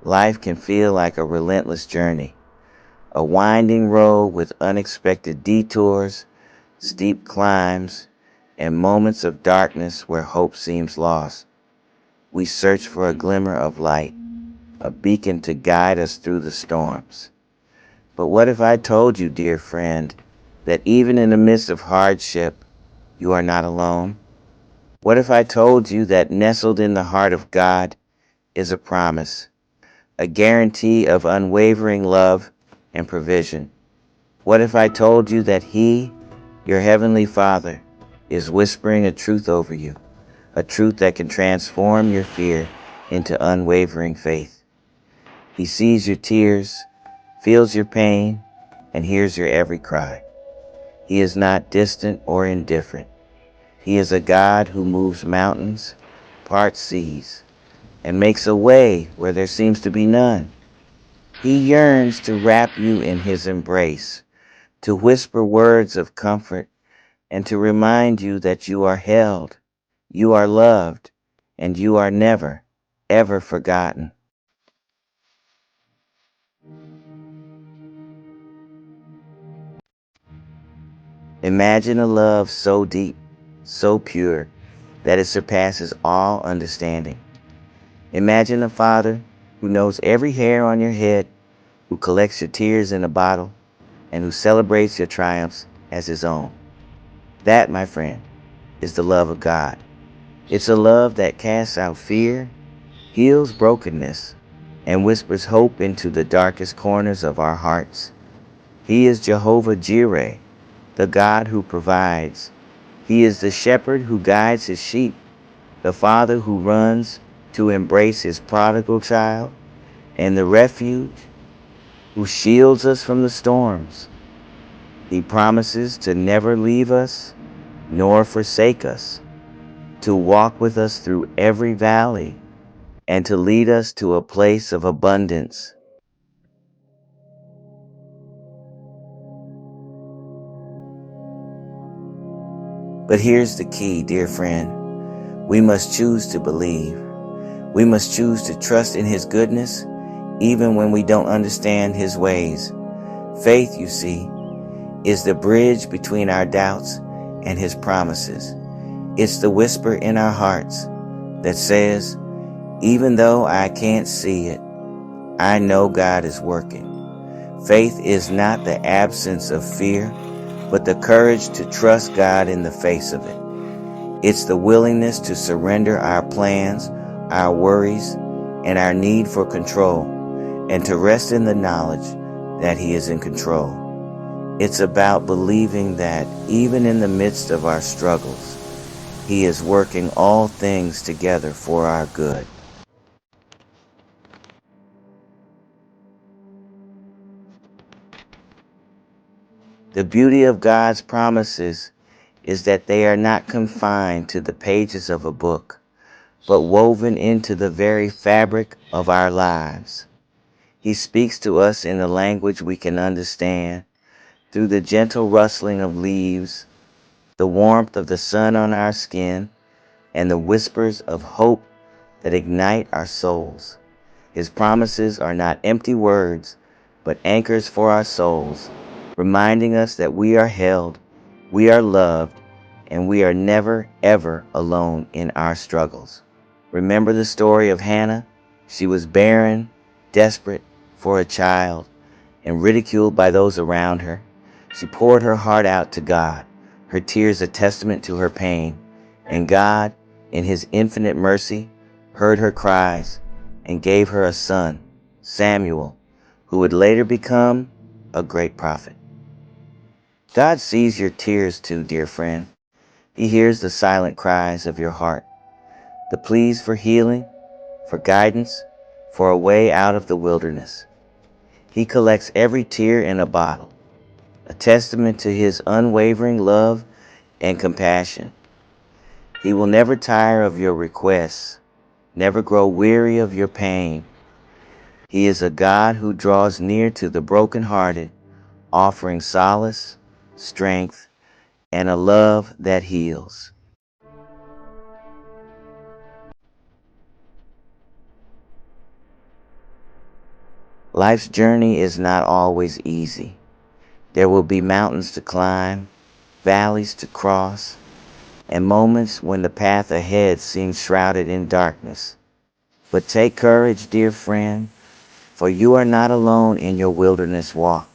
Life can feel like a relentless journey, a winding road with unexpected detours, steep climbs, and moments of darkness where hope seems lost. We search for a glimmer of light, a beacon to guide us through the storms. But what if I told you, dear friend, that even in the midst of hardship, you are not alone? What if I told you that nestled in the heart of God is a promise, a guarantee of unwavering love and provision? What if I told you that He, your Heavenly Father, is whispering a truth over you, a truth that can transform your fear into unwavering faith? He sees your tears, feels your pain, and hears your every cry. He is not distant or indifferent. He is a God who moves mountains, parts seas, and makes a way where there seems to be none. He yearns to wrap you in His embrace, to whisper words of comfort, and to remind you that you are held, you are loved, and you are never, ever forgotten. Imagine a love so deep, so pure, that it surpasses all understanding. Imagine a father who knows every hair on your head, who collects your tears in a bottle, and who celebrates your triumphs as his own. That, my friend, is the love of God. It's a love that casts out fear, heals brokenness, and whispers hope into the darkest corners of our hearts. He is Jehovah Jireh, the God who provides. He is the shepherd who guides his sheep, the father who runs to embrace his prodigal child, and the refuge who shields us from the storms. He promises to never leave us nor forsake us, to walk with us through every valley, and to lead us to a place of abundance. But here's the key, dear friend. We must choose to believe. We must choose to trust in His goodness, even when we don't understand His ways. Faith, you see, is the bridge between our doubts and His promises. It's the whisper in our hearts that says, even though I can't see it, I know God is working. Faith is not the absence of fear, but the courage to trust God in the face of it. It's the willingness to surrender our plans, our worries, and our need for control, and to rest in the knowledge that He is in control. It's about believing that even in the midst of our struggles, He is working all things together for our good. The beauty of God's promises is that they are not confined to the pages of a book, but woven into the very fabric of our lives. He speaks to us in a language we can understand, through the gentle rustling of leaves, the warmth of the sun on our skin, and the whispers of hope that ignite our souls. His promises are not empty words, but anchors for our souls, reminding us that we are held, we are loved, and we are never, ever alone in our struggles. Remember the story of Hannah? She was barren, desperate for a child, and ridiculed by those around her. She poured her heart out to God, her tears a testament to her pain, and God, in His infinite mercy, heard her cries and gave her a son, Samuel, who would later become a great prophet. God sees your tears too, dear friend. He hears the silent cries of your heart, the pleas for healing, for guidance, for a way out of the wilderness. He collects every tear in a bottle, a testament to His unwavering love and compassion. He will never tire of your requests, never grow weary of your pain. He is a God who draws near to the brokenhearted, offering solace, strength, and a love that heals. Life's journey is not always easy. There will be mountains to climb, valleys to cross, and moments when the path ahead seems shrouded in darkness. But take courage, dear friend, for you are not alone in your wilderness walk.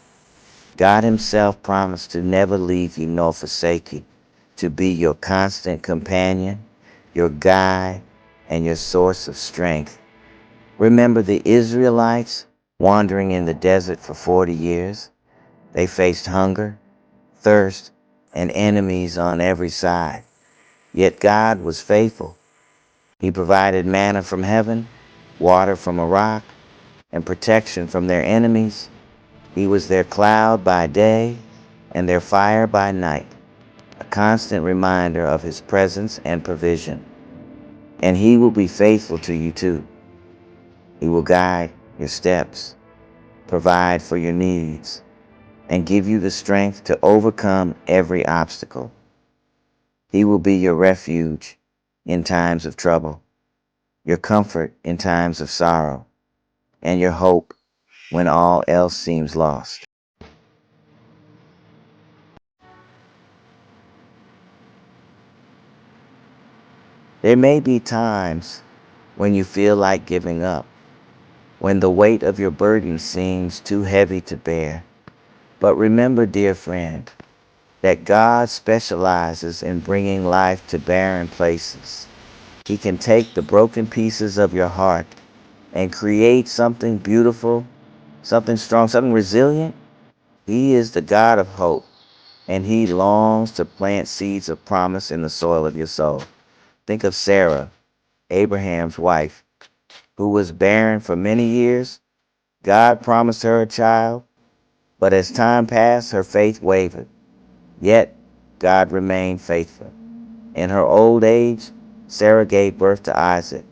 God Himself promised to never leave you nor forsake you, to be your constant companion, your guide, and your source of strength. Remember the Israelites wandering in the desert for 40 years? They faced hunger, thirst, and enemies on every side. Yet God was faithful. He provided manna from heaven, water from a rock, and protection from their enemies. He was their cloud by day and their fire by night, a constant reminder of His presence and provision. And He will be faithful to you too. He will guide your steps, provide for your needs, and give you the strength to overcome every obstacle. He will be your refuge in times of trouble, your comfort in times of sorrow, and your hope when all else seems lost. There may be times when you feel like giving up, when the weight of your burden seems too heavy to bear. But remember, dear friend, that God specializes in bringing life to barren places. He can take the broken pieces of your heart and create something beautiful, something strong, something resilient. He is the God of hope, and He longs to plant seeds of promise in the soil of your soul. Think of Sarah, Abraham's wife, who was barren for many years. God promised her a child, but as time passed, her faith wavered. Yet, God remained faithful. In her old age, Sarah gave birth to Isaac,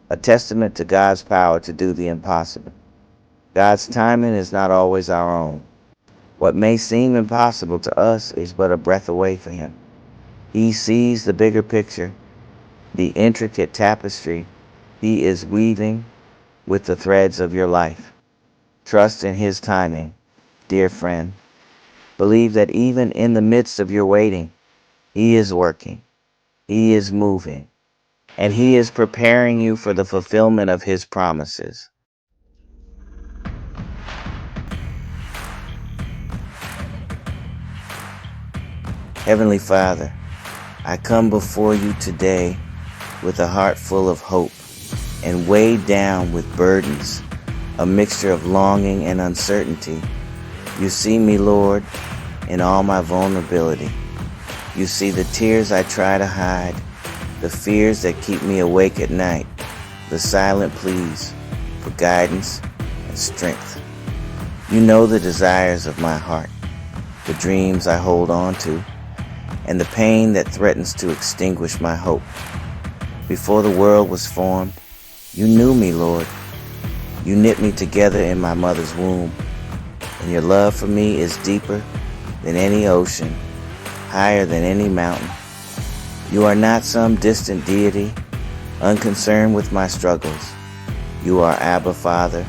a testament to God's power to do the impossible. God's timing is not always our own. What may seem impossible to us is but a breath away for Him. He sees the bigger picture, the intricate tapestry He is weaving with the threads of your life. Trust in His timing, dear friend. Believe that even in the midst of your waiting, He is working, He is moving, and He is preparing you for the fulfillment of His promises. Heavenly Father, I come before you today with a heart full of hope and weighed down with burdens, a mixture of longing and uncertainty. You see me, Lord, in all my vulnerability. You see the tears I try to hide, the fears that keep me awake at night, the silent pleas for guidance and strength. You know the desires of my heart, the dreams I hold on to, and the pain that threatens to extinguish my hope. Before the world was formed, you knew me, Lord. You knit me together in my mother's womb, and your love for me is deeper than any ocean, higher than any mountain. You are not some distant deity, unconcerned with my struggles. You are Abba, Father,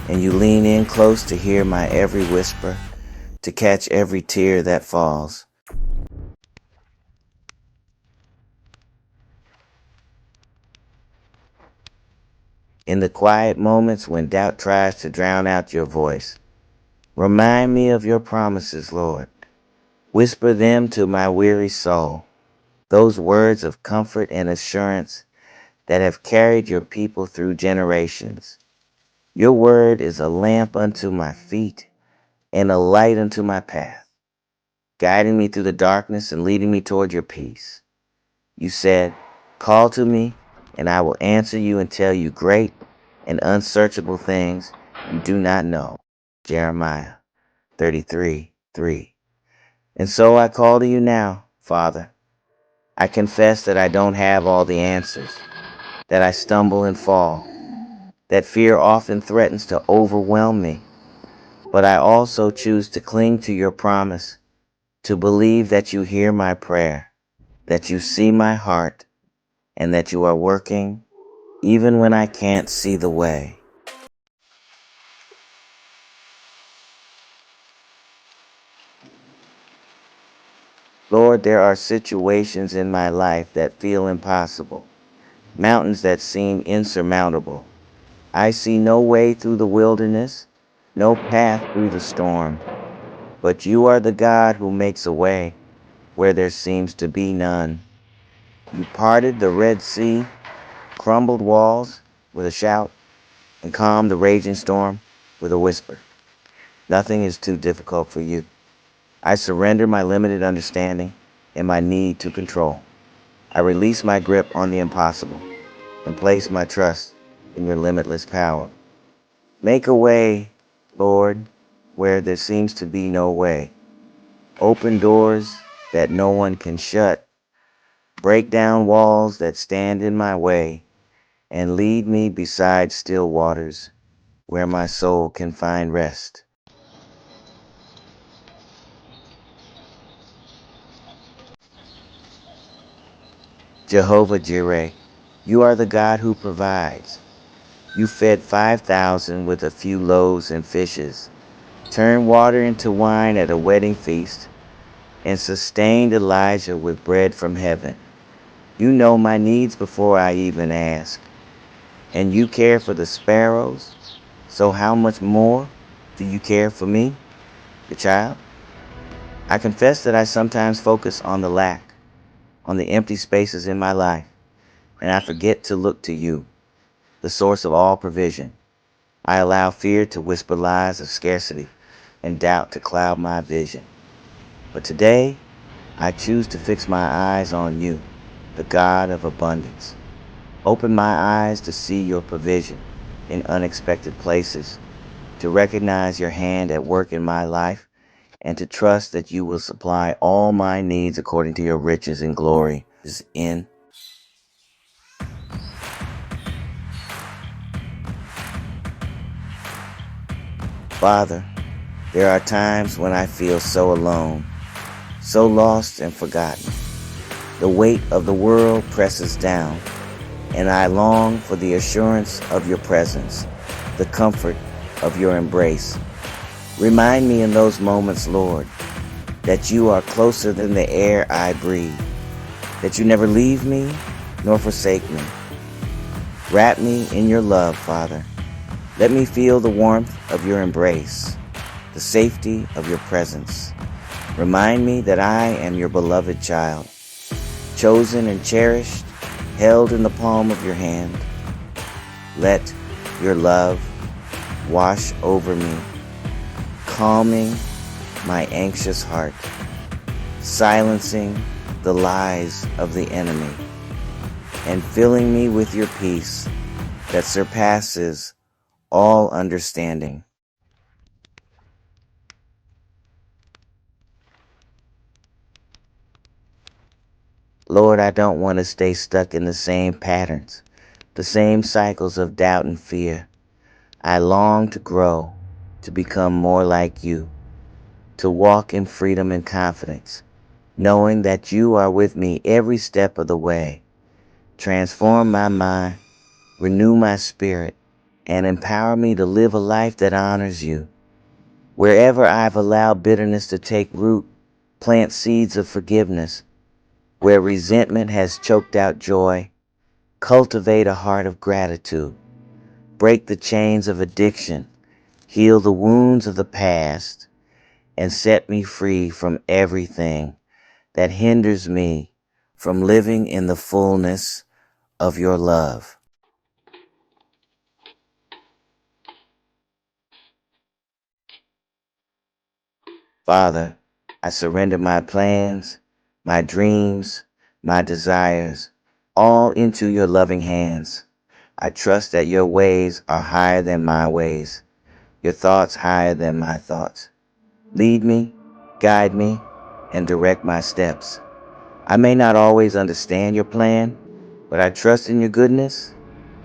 and you lean in close to hear my every whisper, to catch every tear that falls. In the quiet moments when doubt tries to drown out your voice, remind me of your promises, Lord. Whisper them to my weary soul, those words of comfort and assurance that have carried your people through generations. Your word is a lamp unto my feet and a light unto my path, guiding me through the darkness and leading me toward your peace. You said, call to me, and I will answer you and tell you great and unsearchable things you do not know. Jeremiah 33:3. And so I call to you now, Father. I confess that I don't have all the answers, that I stumble and fall, that fear often threatens to overwhelm me. But I also choose to cling to your promise, to believe that you hear my prayer, that you see my heart, and that you are working even when I can't see the way. Lord, there are situations in my life that feel impossible, mountains that seem insurmountable. I see no way through the wilderness, no path through the storm, but you are the God who makes a way where there seems to be none. You parted the Red Sea, crumbled walls with a shout, and calmed the raging storm with a whisper. Nothing is too difficult for you. I surrender my limited understanding and my need to control. I release my grip on the impossible and place my trust in your limitless power. Make a way, Lord, where there seems to be no way. Open doors that no one can shut. Break down walls that stand in my way, and lead me beside still waters where my soul can find rest. Jehovah Jireh, you are the God who provides. You fed 5,000 with a few loaves and fishes, turned water into wine at a wedding feast, and sustained Elijah with bread from heaven. You know my needs before I even ask, and you care for the sparrows. So how much more do you care for me, your child? I confess that I sometimes focus on the lack, on the empty spaces in my life, and I forget to look to you, the source of all provision. I allow fear to whisper lies of scarcity and doubt to cloud my vision. But today, I choose to fix my eyes on you, the God of abundance. Open my eyes to see your provision in unexpected places, to recognize your hand at work in my life, and to trust that you will supply all my needs according to your riches and glory is in. Father, there are times when I feel so alone, so lost and forgotten. The weight of the world presses down, and I long for the assurance of your presence, the comfort of your embrace. Remind me in those moments, Lord, that you are closer than the air I breathe, that you never leave me nor forsake me. Wrap me in your love, Father. Let me feel the warmth of your embrace, the safety of your presence. Remind me that I am your beloved child, chosen and cherished, held in the palm of your hand. Let your love wash over me, calming my anxious heart, silencing the lies of the enemy, and filling me with your peace that surpasses all understanding. Lord, I don't want to stay stuck in the same patterns, the same cycles of doubt and fear. I long to grow, to become more like you, to walk in freedom and confidence, knowing that you are with me every step of the way. Transform my mind, renew my spirit, and empower me to live a life that honors you. Wherever I've allowed bitterness to take root, plant seeds of forgiveness. Where resentment has choked out joy, cultivate a heart of gratitude. Break the chains of addiction, heal the wounds of the past, and set me free from everything that hinders me from living in the fullness of your love. Father, I surrender my plans, my dreams, my desires, all into your loving hands. I trust that your ways are higher than my ways, your thoughts higher than my thoughts. Lead me, guide me, and direct my steps. I may not always understand your plan, but I trust in your goodness,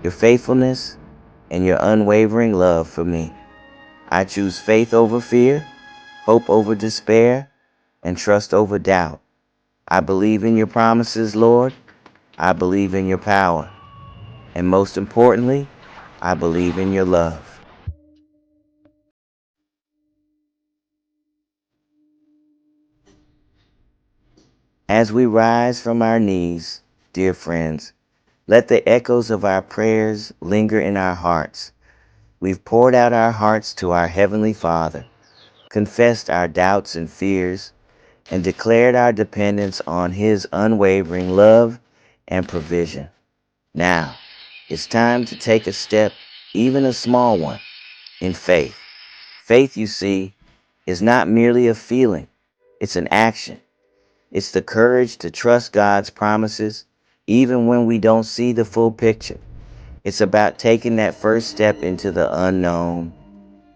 your faithfulness, and your unwavering love for me. I choose faith over fear, hope over despair, and trust over doubt. I believe in your promises, Lord. I believe in your power. And most importantly, I believe in your love. As we rise from our knees, dear friends, let the echoes of our prayers linger in our hearts. We've poured out our hearts to our Heavenly Father, confessed our doubts and fears, and declared our dependence on His unwavering love and provision. Now, it's time to take a step, even a small one, in faith. Faith, you see, is not merely a feeling, it's an action. It's the courage to trust God's promises, even when we don't see the full picture. It's about taking that first step into the unknown,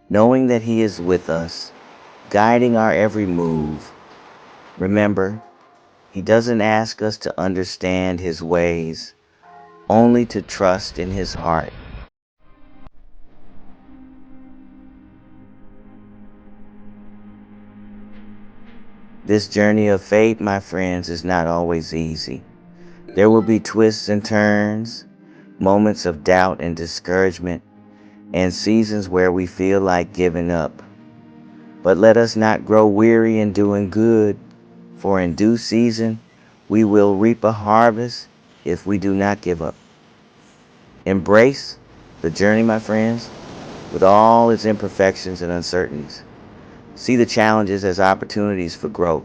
knowing that He is with us, guiding our every move. Remember, He doesn't ask us to understand His ways, only to trust in His heart. This journey of faith, my friends, is not always easy. There will be twists and turns, moments of doubt and discouragement, and seasons where we feel like giving up. But let us not grow weary in doing good, for in due season we will reap a harvest if we do not give up. Embrace the journey, my friends, with all its imperfections and uncertainties. See the challenges as opportunities for growth,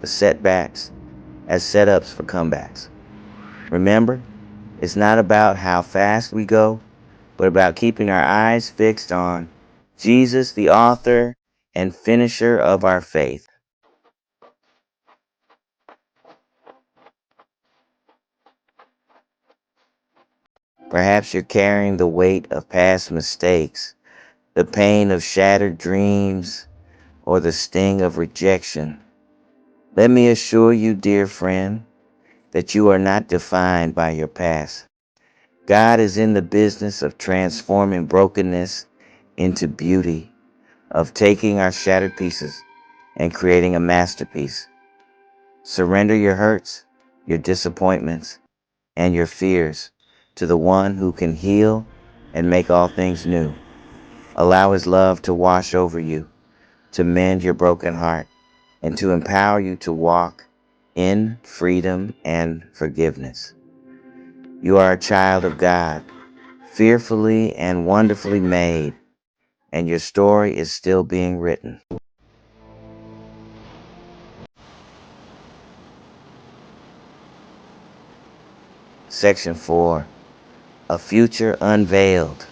the setbacks as setups for comebacks. Remember, it's not about how fast we go, but about keeping our eyes fixed on Jesus, the author and finisher of our faith. Perhaps you're carrying the weight of past mistakes, the pain of shattered dreams, or the sting of rejection. Let me assure you, dear friend, that you are not defined by your past. God is in the business of transforming brokenness into beauty, of taking our shattered pieces and creating a masterpiece. Surrender your hurts, your disappointments, and your fears to the one who can heal and make all things new. Allow His love to wash over you, to mend your broken heart, and to empower you to walk in freedom and forgiveness. You are a child of God, fearfully and wonderfully made, and your story is still being written. Section 4. A future unveiled.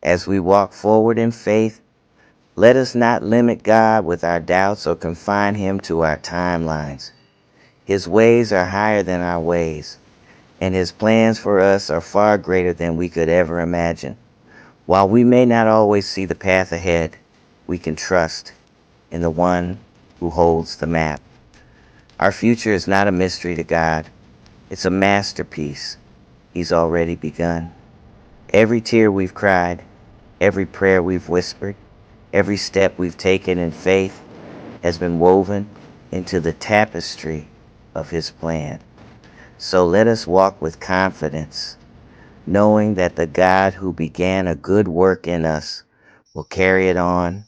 As we walk forward in faith, let us not limit God with our doubts or confine Him to our timelines. His ways are higher than our ways, and His plans for us are far greater than we could ever imagine. While we may not always see the path ahead, we can trust in the one who holds the map. Our future is not a mystery to God. It's a masterpiece He's already begun. Every tear we've cried, every prayer we've whispered, every step we've taken in faith has been woven into the tapestry of His plan. So let us walk with confidence, knowing that the God who began a good work in us will carry it on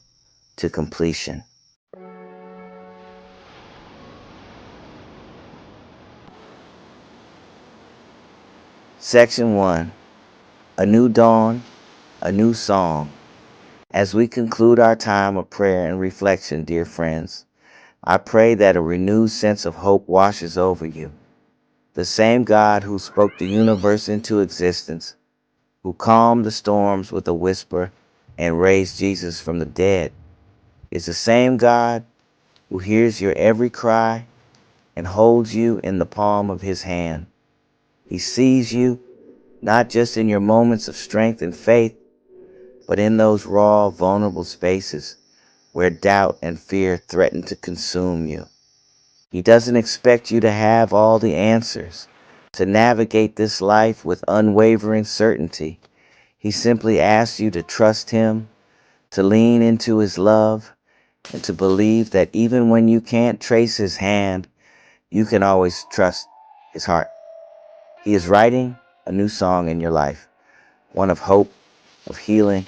to completion. Section 1. A new dawn, a new song. As we conclude our time of prayer and reflection, dear friends, I pray that a renewed sense of hope washes over you. The same God who spoke the universe into existence, who calmed the storms with a whisper and raised Jesus from the dead, is the same God who hears your every cry and holds you in the palm of His hand. He sees you not just in your moments of strength and faith, but in those raw, vulnerable spaces where doubt and fear threaten to consume you. He doesn't expect you to have all the answers, to navigate this life with unwavering certainty. He simply asks you to trust Him, to lean into His love, and to believe that even when you can't trace His hand, you can always trust His heart. He is writing a new song in your life, one of hope, of healing,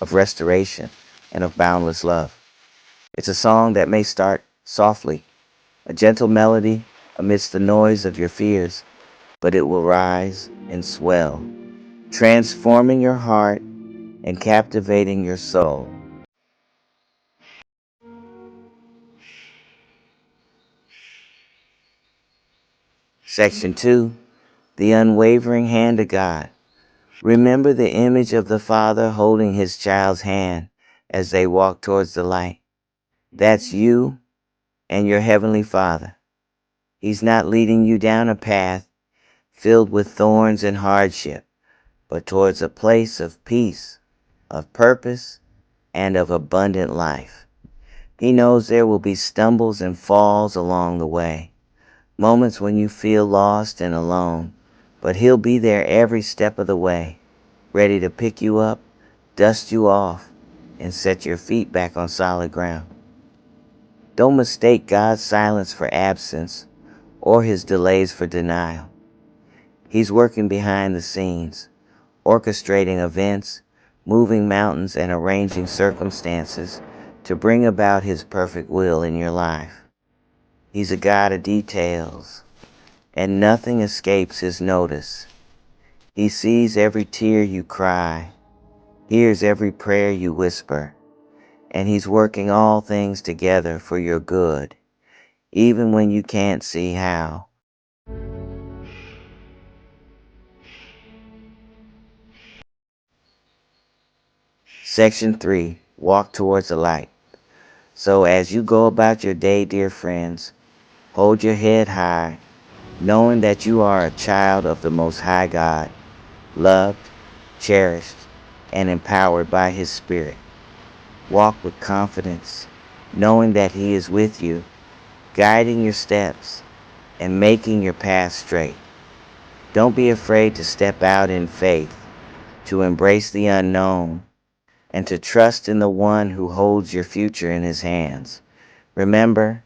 of restoration, and of boundless love. It's a song that may start softly, a gentle melody amidst the noise of your fears, but it will rise and swell, transforming your heart and captivating your soul. Section 2. The unwavering hand of God. Remember the image of the Father holding his child's hand as they walk towards the light. That's you and your Heavenly Father. He's not leading you down a path filled with thorns and hardship, but towards a place of peace, of purpose, and of abundant life. He knows there will be stumbles and falls along the way, moments when you feel lost and alone, but He'll be there every step of the way, ready to pick you up, dust you off, and set your feet back on solid ground. Don't mistake God's silence for absence or His delays for denial. He's working behind the scenes, orchestrating events, moving mountains, and arranging circumstances to bring about His perfect will in your life. He's a God of details, and nothing escapes His notice. He sees every tear you cry, hears every prayer you whisper, and He's working all things together for your good, even when you can't see how. Section 3. Walk towards the light. So as you go about your day, dear friends, hold your head high, knowing that you are a child of the Most High God, loved, cherished, and empowered by His Spirit. Walk with confidence, knowing that He is with you, guiding your steps, and making your path straight. Don't be afraid to step out in faith, to embrace the unknown, and to trust in the one who holds your future in His hands. Remember,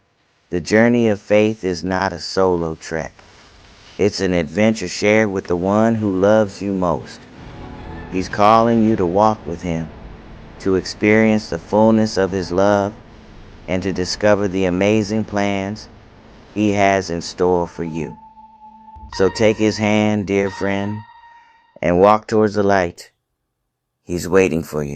the journey of faith is not a solo trek. It's an adventure shared with the one who loves you most. He's calling you to walk with Him, to experience the fullness of His love, and to discover the amazing plans He has in store for you. So take His hand, dear friend, and walk towards the light. He's waiting for you.